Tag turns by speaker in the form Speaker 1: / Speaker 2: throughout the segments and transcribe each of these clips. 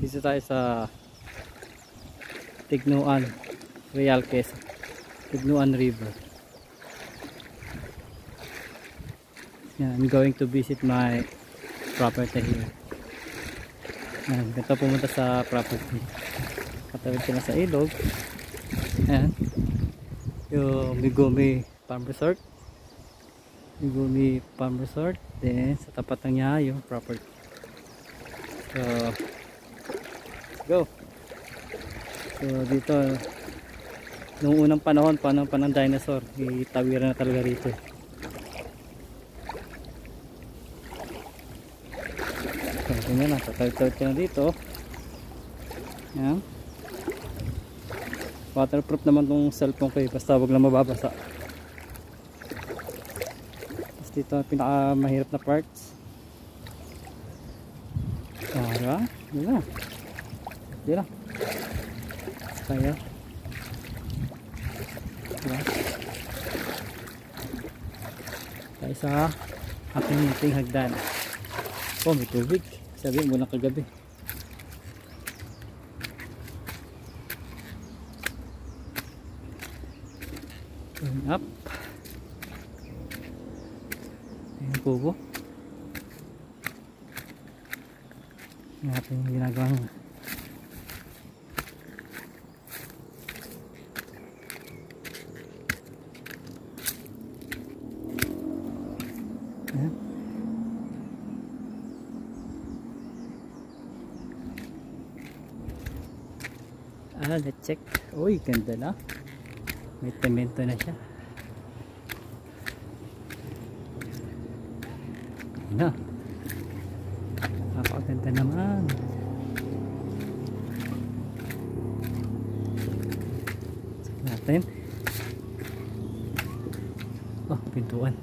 Speaker 1: Dito tayo sa Tignuan, Real Quezon, Tignuan River. Yeah, I'm going to visit my property here. Ayan, ganito pumunta sa property. Katawid ko na sa ilog. Ayan, yung Migumi Farm Resort. Migumi Farm Resort. Then sa tapat niya yung property. So go. So dito nung unang panahon, panahon pa ng dinosaur, itawiran na talaga rito. So ganyan na, tatawid-tawid ka na dito. Ayan. Waterproof naman tong cellphone ko, basta wag lang mababasa. Tapos dito pinaka mahirap na parts. Para yun na, yun na tayo, diba? Tayo sa aking munting hagdan. Oh, may tubig, sabi mo lang kagabi. Turn up. Ayan kubo. Yung ating ginagawang let's check. Uy, ganda na. May temento na siya. Na. Napakaganda naman. Check natin. Oh, pintuan.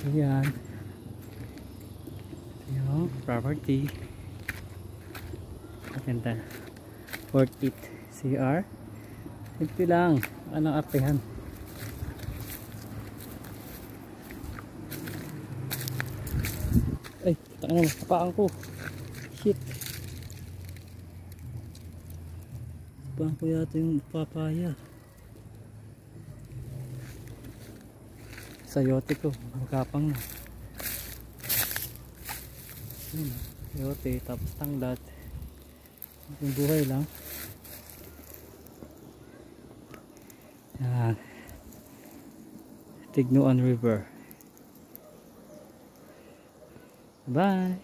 Speaker 1: Ayan. Yung property. Maganda. Worth it. CR. Ito lang. Anong apehan. Ay, taka na. Kapaan ko. Shit. Kapaan ko yata yung papaya. Sayote ko. Magkapang na. Sayote. Tapos tanglat. Yung buhay lang. Yan. Tignuan River. Bye.